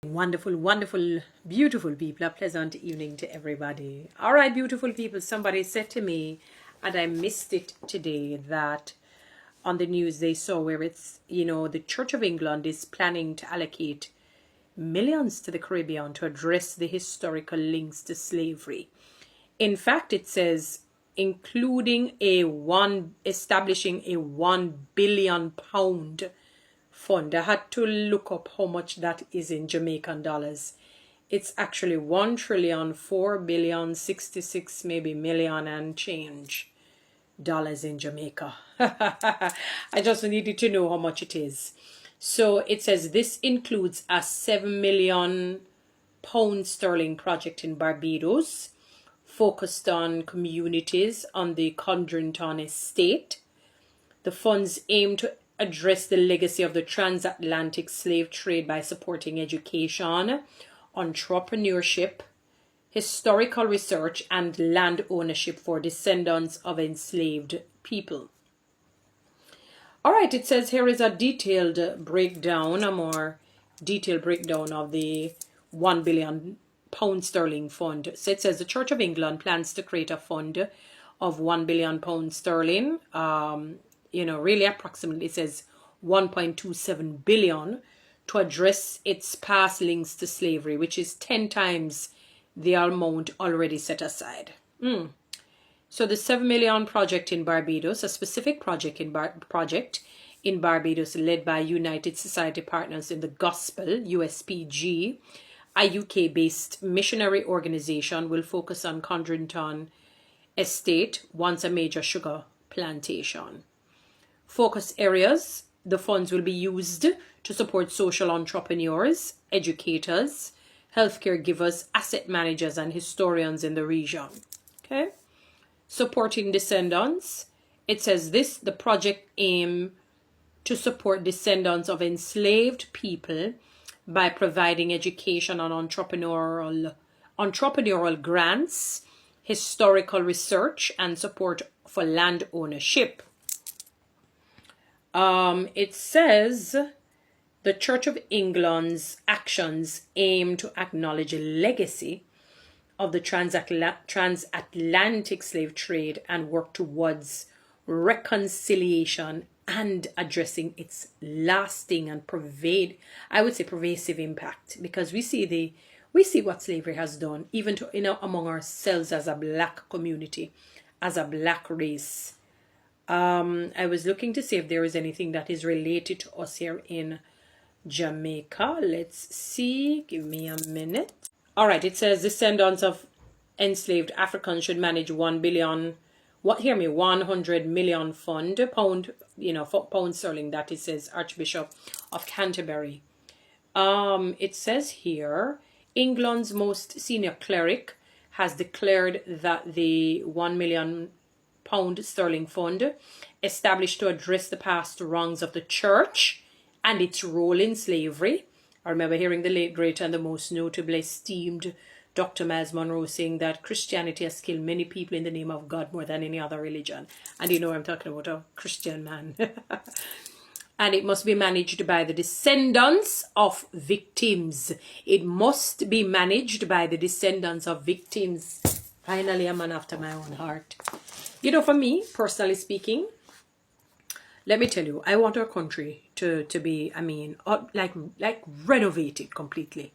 Wonderful, wonderful, beautiful people. A pleasant evening to everybody. All right, beautiful people. Somebody said to me, and I missed it today, that on the news they saw where it's, the Church of England is planning to allocate millions to the Caribbean to address the historical links to slavery. In fact, it says including establishing a £1 billion fund. I had to look up how much that is in Jamaican dollars. It's actually 1,4,066,000,000 maybe million and change dollars in Jamaica. I just needed to know how much it is. So it says this includes a £7 million project in Barbados, focused on communities on the Condrington estate. The funds aim to address the legacy of the transatlantic slave trade by supporting education, entrepreneurship, historical research, and land ownership for descendants of enslaved people. All right, it says here is a more detailed breakdown of the £1 billion fund. So it says the Church of England plans to create a fund of £1 billion. Really approximately it says 1.27 billion to address its past links to slavery, which is 10 times the amount already set aside. So the 7 million project in Barbados, a specific project in Barbados led by United Society Partners in the Gospel, USPG, a UK-based missionary organization, will focus on Condrington Estate, once a major sugar plantation. Focus areas: the funds will be used to support social entrepreneurs, educators, healthcare givers, asset managers, and historians in the region. Okay. Supporting descendants. It says the project aim to support descendants of enslaved people by providing education on entrepreneurial grants, historical research, and support for land ownership. It says the Church of England's actions aim to acknowledge a legacy of the transatlantic slave trade and work towards reconciliation and addressing its lasting and pervasive impact, because we see what slavery has done, even to among ourselves as a black community, as a black race. I was looking to see if there is anything that is related to us here in Jamaica. Let's see. Give me a minute. All right. It says descendants of enslaved Africans should manage 1 billion. 100 million pound sterling. That it says Archbishop of Canterbury. It says here England's most senior cleric has declared that the £1 million fund established to address the past wrongs of the church and its role in slavery. I remember hearing the late great and the most notably esteemed Dr. Miles Monroe saying that Christianity has killed many people in the name of God more than any other religion. And I'm talking about a Christian man. And it must be managed by the descendants of victims. It must be managed by the descendants of victims. Finally, a man after my own heart. For me, personally speaking, let me tell you, I want our country to be, like renovated completely.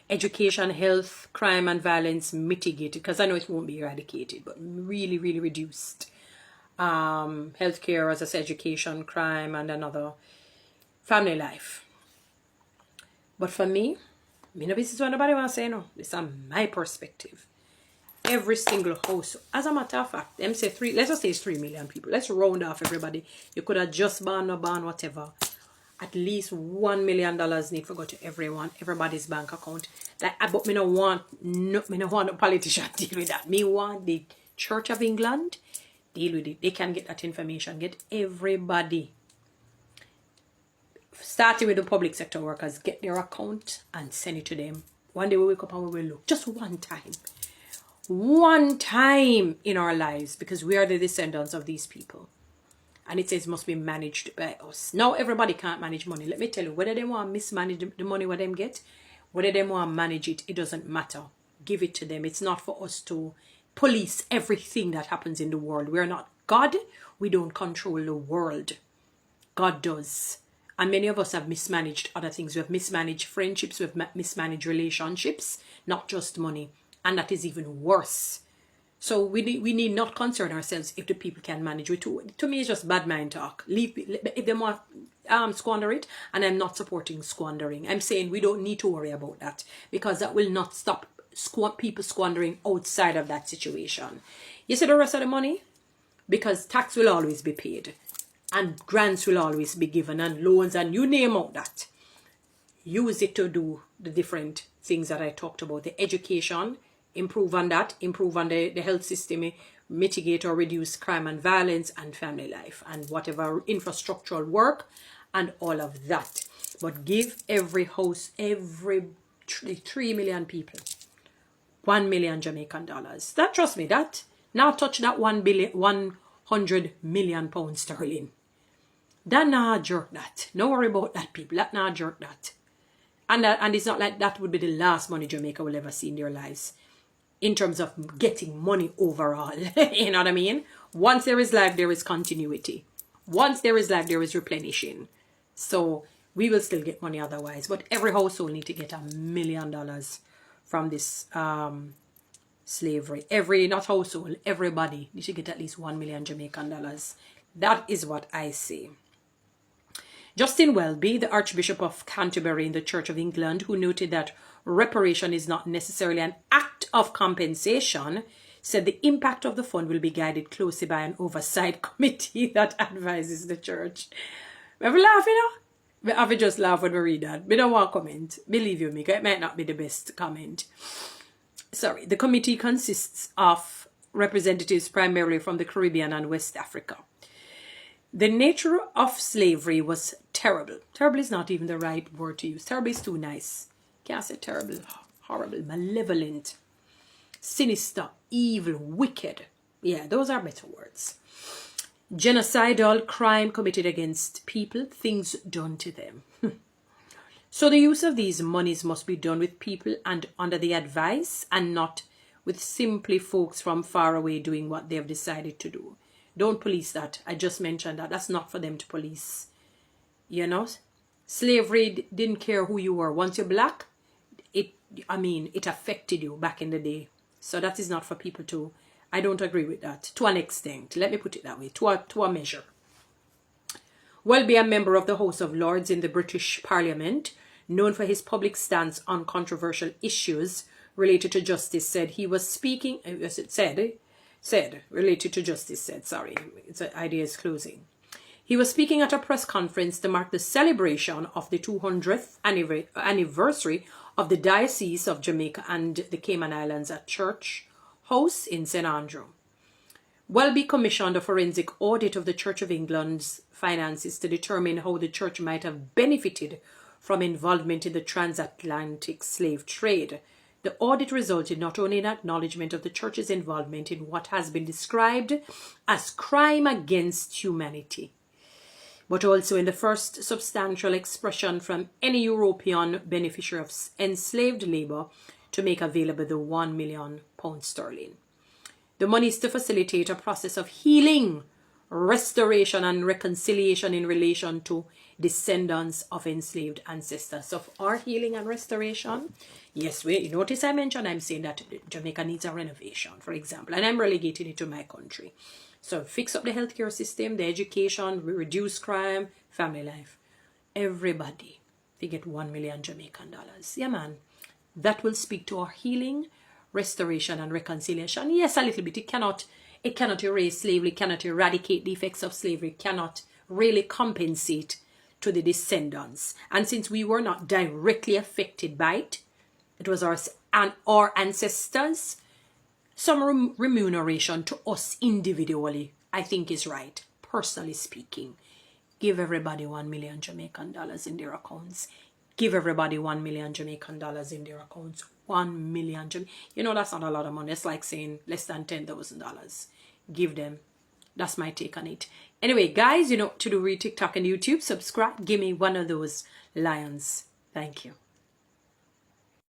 Education, health, crime and violence mitigated, because I know it won't be eradicated, but really, really reduced. Healthcare, as I said, education, crime, and another family life. But for me, no business what nobody want to say, no. This is my perspective. Every single house, as a matter of fact, let's just say it's 3 million people. Let's round off everybody. You could have just born or born, whatever. At least $1 million need to go to everybody's bank account. But me no want a politician deal with that. Me want the Church of England deal with it. They can get that information. Get everybody. Starting with the public sector workers, get their account and send it to them. One day we wake up and we will look. Just one time in our lives, because we are the descendants of these people. And it says must be managed by us. Now everybody can't manage money. Let me tell you, whether they want to mismanage the money what them get, Whether they want to manage it, it doesn't matter. Give it to them. It's not for us to police everything that happens in the world. We're not God. We don't control the world. God does. And many of us have mismanaged other things. We have mismanaged friendships. We have mismanaged relationships, not just money. And that is even worse. So we need not concern ourselves if the people can manage it. To me, it's just bad mind talk. If they want squander it, and I'm not supporting squandering. I'm saying we don't need to worry about that, because that will not stop people squandering outside of that situation. You see the rest of the money? Because tax will always be paid, and grants will always be given, and loans, and you name out that. Use it to do the different things that I talked about. The education, improve on that, improve on the health system, mitigate or reduce crime and violence and family life, and whatever infrastructural work and all of that. But give every house, every 3 million people, 1 million Jamaican dollars. That, trust me, that now touch that 100 million pounds sterling. That not jerk that. No worry about that, people. That not jerk that. And it's not like that would be the last money Jamaica will ever see in their lives, in terms of getting money overall. You know what I mean? Once there is life, there is continuity. Once there is life, there is replenishing. So we will still get money otherwise. But every household need to get $1 million from this slavery. Not household, everybody need to get at least 1 million Jamaican dollars. That is what I say. Justin Welby, the Archbishop of Canterbury in the Church of England, who noted that reparation is not necessarily an act of compensation, said the impact of the fund will be guided closely by an oversight committee that advises the church. Ever laugh, you know? I have just laugh when we read that. We don't want to comment. Believe you me, it might not be the best comment. Sorry. The committee consists of representatives primarily from the Caribbean and West Africa. The nature of slavery was terrible. Terrible is not even the right word to use. Terrible is too nice. Can't say terrible, horrible, malevolent, sinister, evil, wicked. Yeah, those are better words. Genocidal crime committed against people, things done to them. So the use of these monies must be done with people and under the advice, and not with simply folks from far away doing what they have decided to do. Don't police that. I just mentioned that. That's not for them to police. You know? Slavery didn't care who you were. Once you're black, it affected you back in the day. So that is not for people to... I don't agree with that. To an extent. Let me put it that way. To a measure. Welby, a member of the House of Lords in the British Parliament, known for his public stance on controversial issues related to justice, said he was speaking... related to justice, sorry, its idea is closing. He was speaking at a press conference to mark the celebration of the 200th anniversary of the Diocese of Jamaica and the Cayman Islands at Church House in St. Andrew. Welby commissioned a forensic audit of the Church of England's finances to determine how the church might have benefited from involvement in the transatlantic slave trade. The audit resulted not only in acknowledgement of the church's involvement in what has been described as crime against humanity, but also in the first substantial expression from any European beneficiary of enslaved labor to make available the £1 million sterling. The money is to facilitate a process of healing, restoration and reconciliation in relation to descendants of enslaved ancestors. So our healing and restoration, yes, you notice I mentioned, I'm saying that Jamaica needs a renovation, for example, and I'm relegating it to my country. So fix up the healthcare system, the education, reduce crime, family life. Everybody, they get 1 million Jamaican dollars. Yeah, man. That will speak to our healing, restoration and reconciliation. Yes, a little bit. It cannot erase slavery, cannot eradicate the effects of slavery, cannot really compensate to the descendants. And since we were not directly affected by it, it was our ancestors, some remuneration to us individually, I think is right. Personally speaking, give everybody 1 million Jamaican dollars in their accounts. Give everybody 1 million Jamaican dollars in their accounts. 1 million. You know, that's not a lot of money. It's like saying less than $10,000. Give them. That's my take on it. Anyway, guys, you know, to do TikTok and YouTube, subscribe. Give me one of those lions. Thank you.